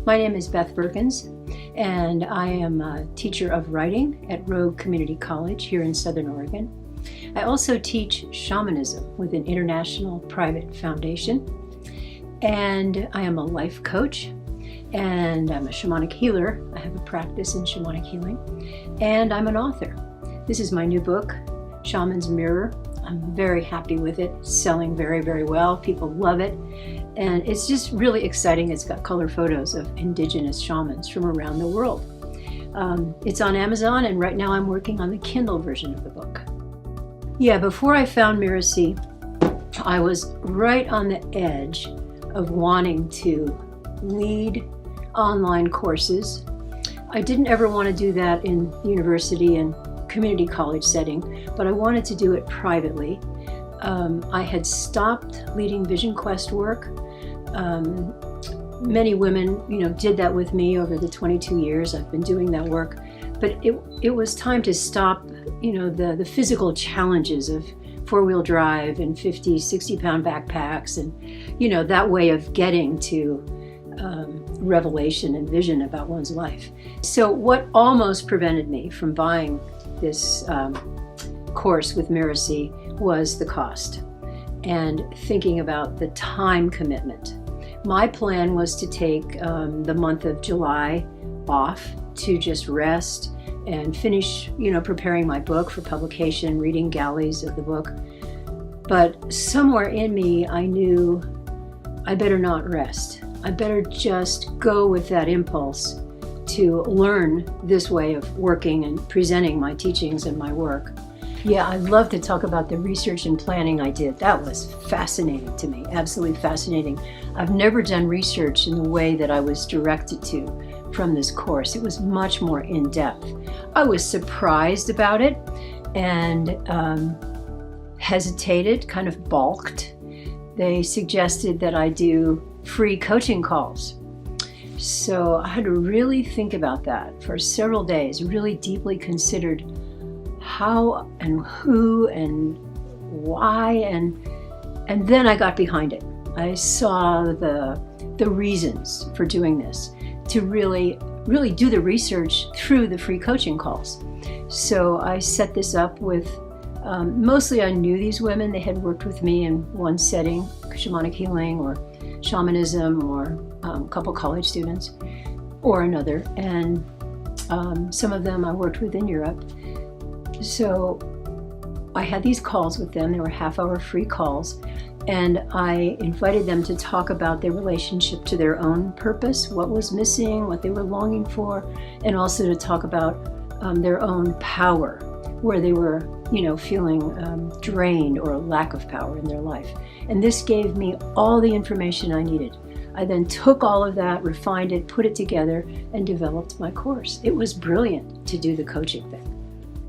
My name is Beth Beurkens, and I am a teacher of writing at Rogue Community College here in Southern Oregon. I also teach shamanism with an international private foundation, and I am a life coach, and I'm a shamanic healer. I have a practice in shamanic healing, and I'm an author. This is my new book, Shaman's Mirror. I'm very happy with it. It's selling very, very well. People love it. And it's just really exciting. It's got color photos of indigenous shamans from around the world. It's on Amazon, and right now I'm working on the Kindle version of the book. Yeah, before I found Mirasee, I was right on the edge of wanting to lead online courses. I didn't ever want to do that in university and community college setting, but I wanted to do it privately. I had stopped leading Vision Quest work. Many women, did that with me over the 22 years I've been doing that work, but it was time to stop, the physical challenges of four-wheel drive and 50, 60-pound backpacks and, that way of getting to revelation and vision about one's life. So what almost prevented me from buying this course with Mirasee was the cost and thinking about the time commitment. My plan was to take the month of July off to just rest and finish, preparing my book for publication, reading galleys of the book. But somewhere in me, I knew I better not rest. I better just go with that impulse to learn this way of working and presenting my teachings and my work. Yeah, I'd love to talk about the research and planning I did. That was fascinating to me, absolutely fascinating. I've never done research in the way that I was directed to from this course. It was much more in-depth. I was surprised about it and hesitated, kind of balked. They suggested that I do free coaching calls. So I had to really think about that for several days, really deeply considered how and who and why, and then I got behind it. I saw the reasons for doing this, to really do the research through the free coaching calls. So I set this up with, mostly I knew these women. They had worked with me in one setting, shamanic healing or shamanism, or a couple college students or another, and some of them I worked with in Europe. So I had these calls with them. They were half-hour free calls, and I invited them to talk about their relationship to their own purpose, what was missing, what they were longing for, and also to talk about their own power, where they were feeling drained or a lack of power in their life. And this gave me all the information I needed. I then took all of that, refined it, put it together, and developed my course. It was brilliant to do the coaching thing.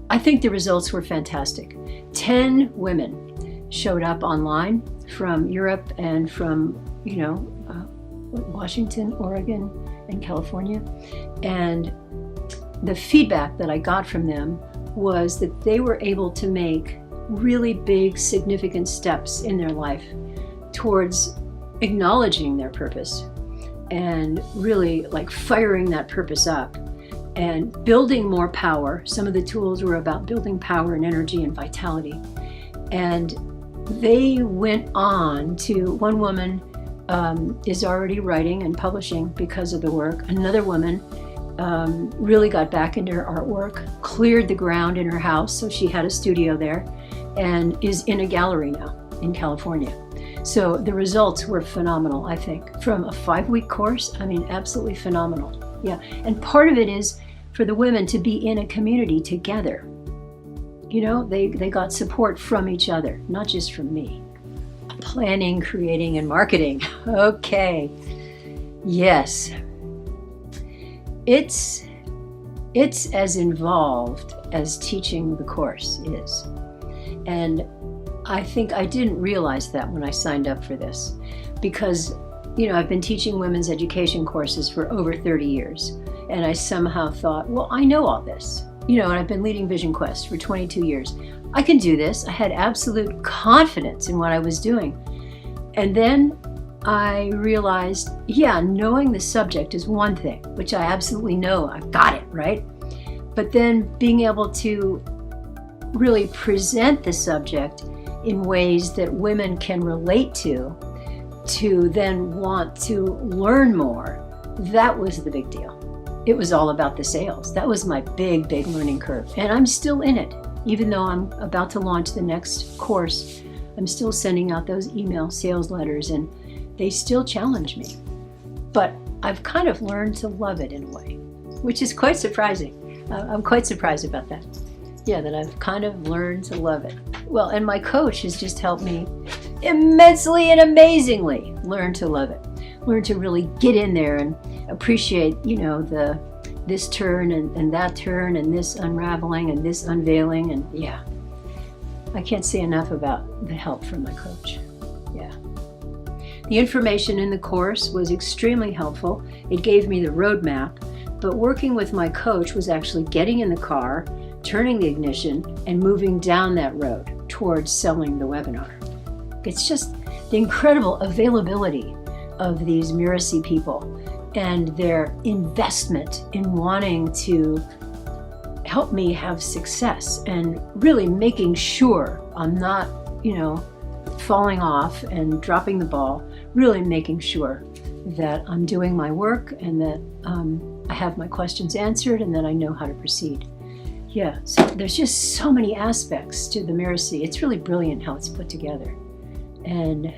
I think the results were fantastic. 10 women showed up online from Europe and from, Washington, Oregon, and California. And the feedback that I got from them was that they were able to make really big, significant steps in their life towards acknowledging their purpose and really firing that purpose up and building more power. Some of the tools were about building power and energy and vitality. And they went on to, one woman is already writing and publishing because of the work. Another woman really got back into her artwork, cleared the ground in her house, so she had a studio there, and is in a gallery now in California. So the results were phenomenal, I think. From a 5-week course, absolutely phenomenal. Yeah, and part of it is for the women to be in a community together. They got support from each other, not just from me. Planning, creating, and marketing. Okay, yes. It's as involved as teaching the course is. And I think I didn't realize that when I signed up for this, because I've been teaching women's education courses for over 30 years, and I somehow thought, well, I know all this, and I've been leading Vision Quest for 22 years. I can do this. I had absolute confidence in what I was doing. And then I realized, knowing the subject is one thing, which I absolutely know, I've got it, right? But then being able to really present the subject in ways that women can relate to then want to learn more, that was the big deal. It was all about the sales. That was my big, big learning curve. And I'm still in it. Even though I'm about to launch the next course, I'm still sending out those email sales letters, and they still challenge me. But I've kind of learned to love it in a way, which is quite surprising. I'm quite surprised about that. Yeah, that I've kind of learned to love it. Well, and my coach has just helped me immensely and amazingly learn to love it. Learn to really get in there and appreciate, this turn and that turn and this unraveling and this unveiling. And I can't say enough about the help from my coach. The information in the course was extremely helpful. It gave me the roadmap, but working with my coach was actually getting in the car, turning the ignition, and moving down that road towards selling the webinar. It's just the incredible availability of these Mirasee people and their investment in wanting to help me have success and really making sure I'm not, falling off and dropping the ball, really making sure that I'm doing my work and that I have my questions answered and that I know how to proceed. So there's just so many aspects to the Mirasee. It's really brilliant how it's put together. And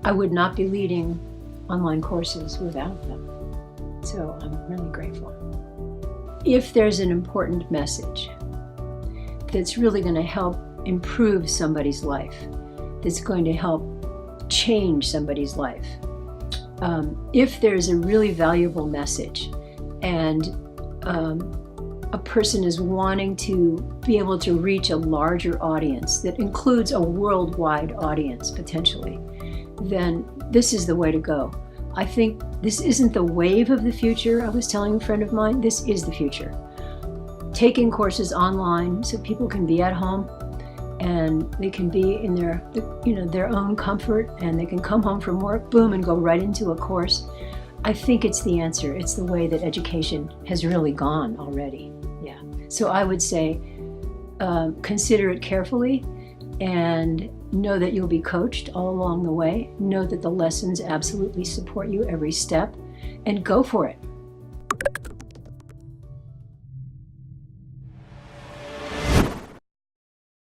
I would not be leading online courses without them. So I'm really grateful. If there's an important message that's really going to help improve somebody's life, that's going to help change somebody's life, if there's a really valuable message and a person is wanting to be able to reach a larger audience that includes a worldwide audience potentially, then this is the way to go. I think this isn't the wave of the future. I was telling a friend of mine, this is the future. Taking courses online so people can be at home and they can be in their own comfort, and they can come home from work, boom, and go right into a course. I think it's the answer. It's the way that education has really gone already. So I would say consider it carefully and know that you'll be coached all along the way. Know that the lessons absolutely support you every step, and go for it.